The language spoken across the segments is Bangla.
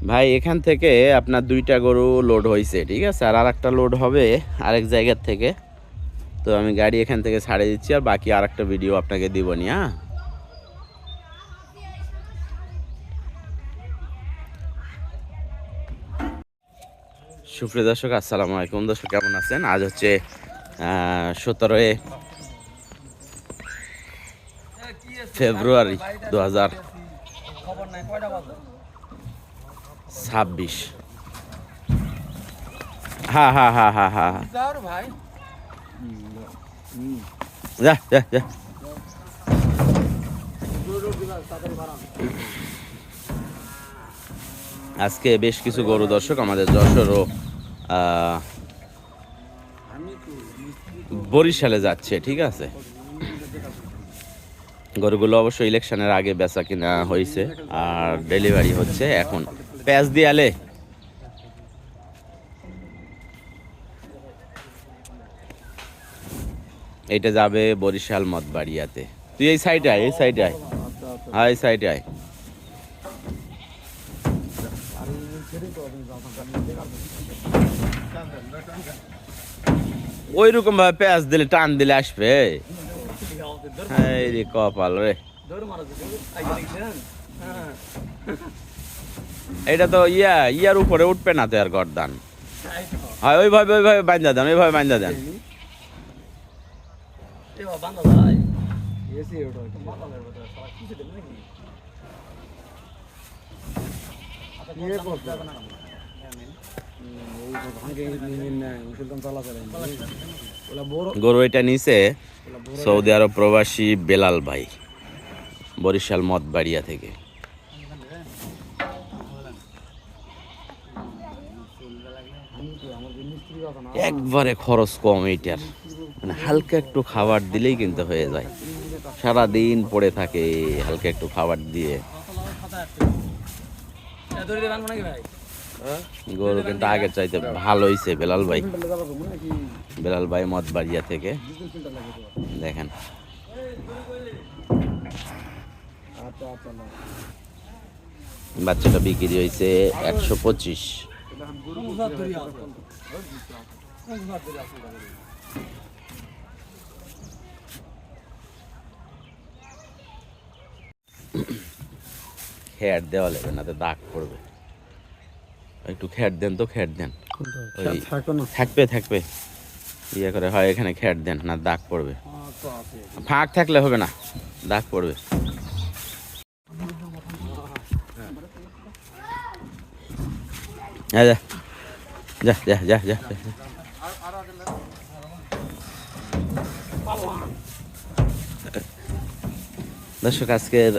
ভাই এখান থেকে আপনার 2টা গরু লোড হয়েছে, ঠিক আছে, আর আরেকটা লোড হবে আরেক জায়গার থেকে। তো আমি গাড়ি এখান থেকে ছাড়ে দিচ্ছি, আর বাকি আরেকটা ভিডিও আপনাকে দিব নি। হ্যাঁ, সুপ্রিয় দর্শক, আসসালামু আলাইকুম। দর্শক কেমন আছেন? আজ হচ্ছে 17 ফেব্রুয়ারি 2026। হ্যাঁ হ্যাঁ হ্যাঁ হ্যাঁ হ্যাঁ, যা যা যা। আজকে বেশ কিছু গরু দর্শক আমাদের যশোরও বরিশালে যাচ্ছে, ঠিক আছে। গরুগুলো অবশ্য ইলেকশনের আগে বেচা কিনা হয়েছে, আর ডেলিভারি হচ্ছে এখন। প্যাঁচ দিয়ালে এটা যাবে বরিশাল মঠবাড়িয়াতে। তুই এই সাইডে আয়, এই সাইডে আয়, হ্যাঁ এই সাইডে আয়। ওই রকম ভাবে পেঁয়াজ দিলে টান দিলে আসবে। এই রে কপাল রে, এটা তো ইয়ার উপরে উঠবে না তো আর গর্দান। হয় ওইভাবে বান্ধা দেন, ওইভাবে বান্ধা দেন। গরু এটা নিচে সৌদি আরব প্রবাসী বেলাল ভাই, বরিশাল মঠবাড়িয়া থেকে। একবারে খরচ কম এইটার, মানে হালকা একটু খাবার দিলেই কিন্তু হয়ে যায়। সারাদিন পড়ে থাকে হালকা একটু খাবার দিয়ে। গরু কিন্তু আগের চাইতে ভালো হয়েছে বেলাল ভাই। বেলাল ভাই মঠবাড়িয়া থেকে দেখেন। বাচ্চাটা বিক্রি হয়েছে 125। খেয়ার দেওয়া লাগবে না তো দাগ পড়বে। একটু খেয়ার দেন তো, খেয়ার দেন। থাকবে থাকবে ইয়ে করে, হয় এখানে খেয়ার দেন না, দাগ পড়বে। ফাঁক থাকলে হবে না, দাগ পড়বে। যা যা যা যা যা যা। দর্শক আজকের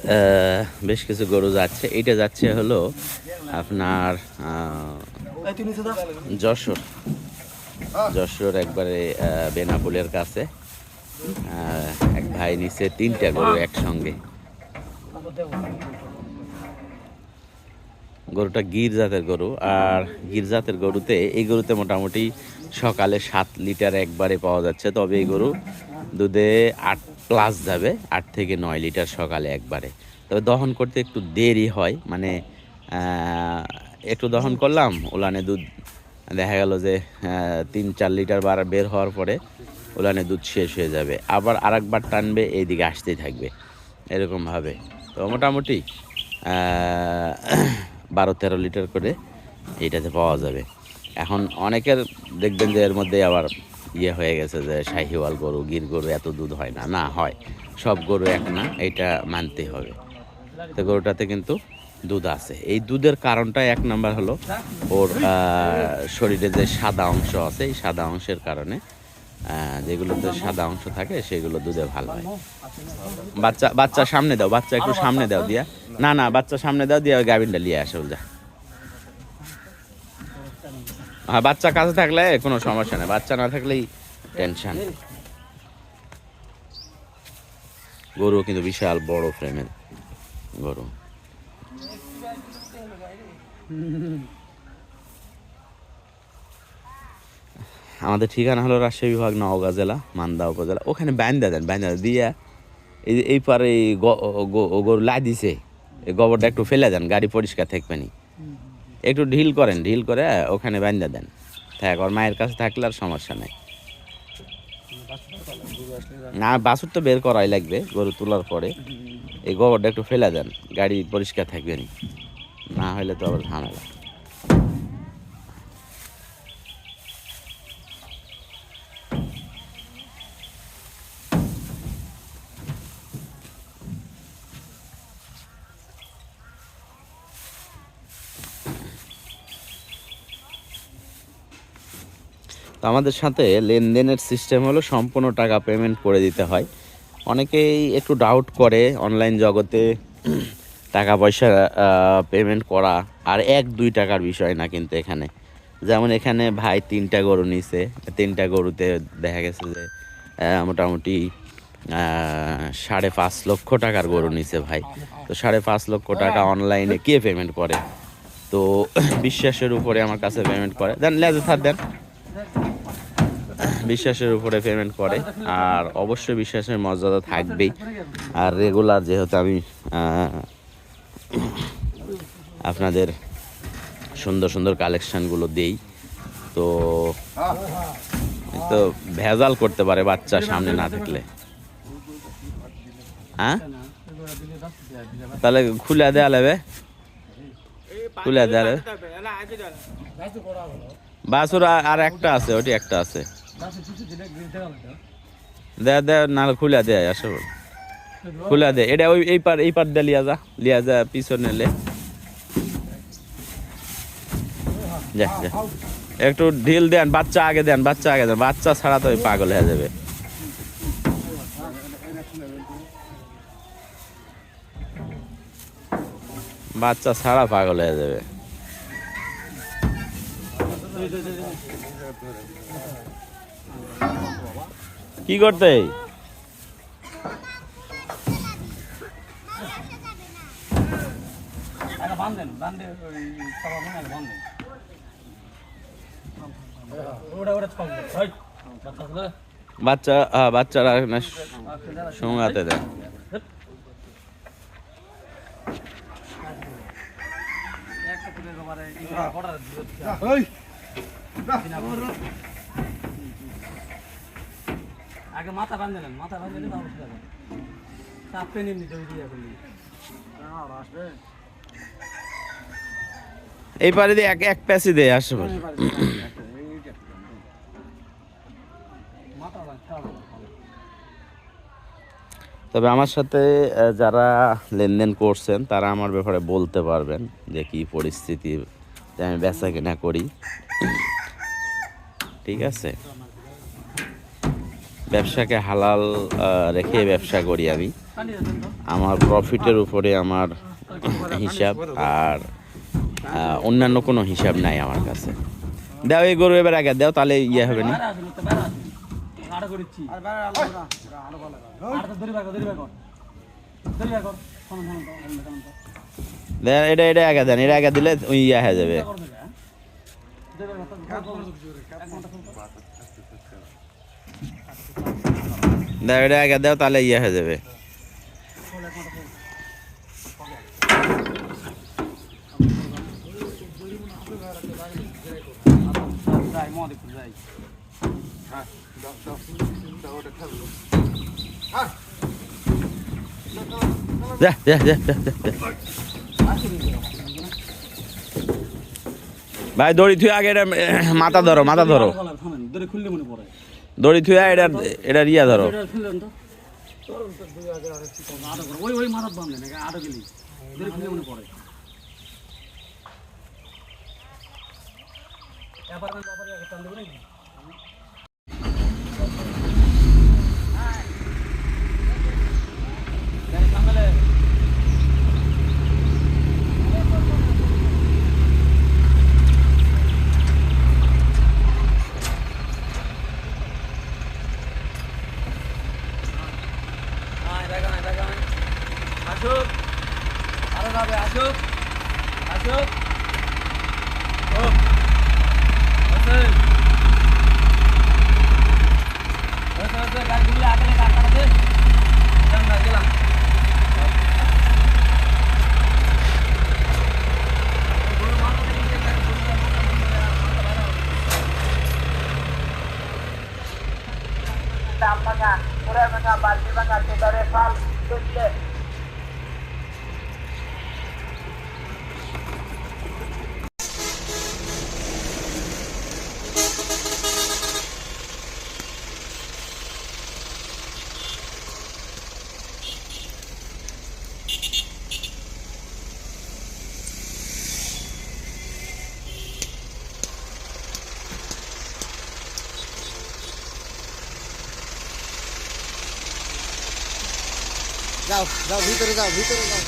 বেশ কিছু গরু যাচ্ছে। এইটা যাচ্ছে হলো আপনার যশোর একবারে বেনাপুলের কাছে। এক ভাই নিচে 3টা গরু একসঙ্গে। গরুটা গির জাতের গরু, আর গির জাতের গরুতে, এই গরুতে মোটামুটি সকালে 7 লিটার একবারে পাওয়া যাচ্ছে। তবে এই গরু দুধে 8+ যাবে, 8 থেকে 9 লিটার সকালে একবারে। তবে দহন করতে একটু দেরি হয়, মানে একটু দহন করলাম, উলানে দুধ দেখা গেল যে 3-4 লিটার বার বের হওয়ার পরে উলানে দুধ শেষ হয়ে যাবে, আবার আরেকবার টানবে, এইদিকে আসতেই থাকবে এরকমভাবে। তো মোটামুটি 12-13 লিটার করে এইটাতে পাওয়া যাবে। এখন অনেকের দেখবেন যে এর মধ্যে আবার হয়ে গেছে যে শাহিওয়াল গরু, গির গরু এত দুধ হয় না। না হয়, সব গরু এক না, এটা মানতে হবে। তো গরুটাতে কিন্তু দুধ আছে। এই দুধের কারণটা 1 নাম্বার হলো ওর শরীরে যে সাদা অংশ আছে, এই সাদা অংশের কারণে যেগুলোতে সাদা অংশ থাকে সেগুলো দুধে ভালো হয়। বাচ্চা সামনে দাও, বাচ্চা একটু সামনে দাও দিয়া। না বাচ্চা সামনে দাও দিয়া, ওই গাভিনটা নিয়ে আসে যা। হ্যাঁ, বাচ্চা কাছে থাকলে কোনো সমস্যা নেই, বাচ্চা না থাকলেই টেনশন। গরু কিন্তু বিশাল বড় ফ্রেমের গরু। আমাদের ঠিকানা হলো রাজশাহী বিভাগ, নওগাঁ জেলা, মান্দা উপজেলা। ওখানে বান্ধা দিয়া এই পারে গরু লাই দিছে, এই গোবরটা একটু ফেলে দেন, গাড়ি পরিষ্কার থাকবে নি। একটু ঢিল করেন, ঢিল করে ওখানে বান্ধা দেন, থাক। ওর মায়ের কাছে থাকলে আর সমস্যা নেই। না, বাছুর তো বের করাই লাগবে গরু তোলার পরে। এই গোবরটা একটু ফেলে দেন, গাড়ি পরিষ্কার থাকবে না হলে তো আবার ঝামেলা। তো আমাদের সাথে লেনদেনের সিস্টেম হলো সম্পূর্ণ টাকা পেমেন্ট করে দিতে হয়। অনেকেই একটু ডাউট করে অনলাইন জগতে টাকা পয়সা পেমেন্ট করা, আর 1-2 টাকার বিষয় না কিন্তু এখানে। যেমন এখানে ভাই 3টা গরু নিছে, 3টা গরুতে দেখা গেছে যে মোটামুটি 5.5 লক্ষ টাকার গরু নিছে ভাই। তো 5.5 লক্ষ টাকা অনলাইনে কে পেমেন্ট করে? তো বিশ্বাসের উপরে আমার কাছে পেমেন্ট করে দেন, লেজে থাক দেন, বিশ্বাসের উপরে পেমেন্ট করে। আর অবশ্যই বিশ্বাসের মর্যাদা থাকবেই। আর রেগুলার যেহেতু আমি আপনাদের সুন্দর সুন্দর কালেকশানগুলো দেই, তো তো ভেজাল করতে পারে বাচ্চা সামনে না থাকলে। হ্যাঁ, তাহলে খুলে দেওয়া যাবে, খুলে দেওয়া যাবে। বাছুর আর একটা আছে, ওটি একটা আছে, দেয়া দেয়া নাহলে খুলে দেয়, আসলে খুলে দেয়। এটা ওই এই পার দিয়ে লিয়া যা পিছনে লে যা যা। একটু ঢিল দেন, বাচ্চা আগে দেন, বাচ্চা আগে দেন, বাচ্চা ছাড়া তো পাগল হয়ে যাবে। বাচ্চা ছাড়া পাগল হয়ে যাবে। কি করতে বাচ্চা বাচ্চারা সঙ্গাতে দেয়। আগে মাথা বাঁধলেন, মাথা বাঁধলে চাপে নিয়ে এই পারে দিয়ে এক প্যাসি দেয় আসবে। তবে আমার সাথে যারা লেনদেন করছেন তারা আমার ব্যাপারে বলতে পারবেন যে কী পরিস্থিতি, আমি বেচা কেনা করি। ঠিক আছে, ব্যবসাকে হালাল রেখে ব্যবসা করি আমি। আমার প্রফিটের উপরে আমার হিসাব, আর অন্যান্য কোনো হিসাব নাই আমার কাছে। দাও এই গরু এবার আগে দাও, তাহলে ইয়ে হবে না। এটা এটা আগে দেন, এটা আগে দিলে ইয়ে হয়ে যাবে। দাও এটা আগে দাও, তাহলে ইয়ে হয়ে যাবে। যা যা যা ভাই, দড়ি থুয়ে আগে এটা মাথা ধরো, মাথা ধরো, দড়ি থুয়ে এটা ইয়া ধরো। আসুক, আরো যাবে, আসুক আসুক। যাও যাও ভিতরে যাও ভিতরে যাও।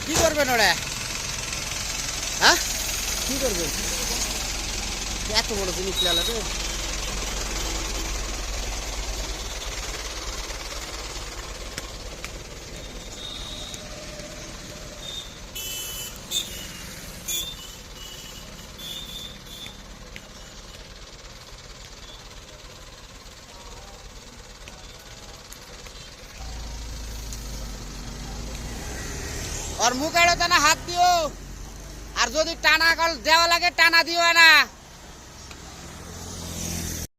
কি করবেন ওরা? হ্যাঁ কি করবেন? এত বড় জিনিস লাগাবে? और मुख ना हाथ दियो और जो टाना देवा लगे टाना दियो ना।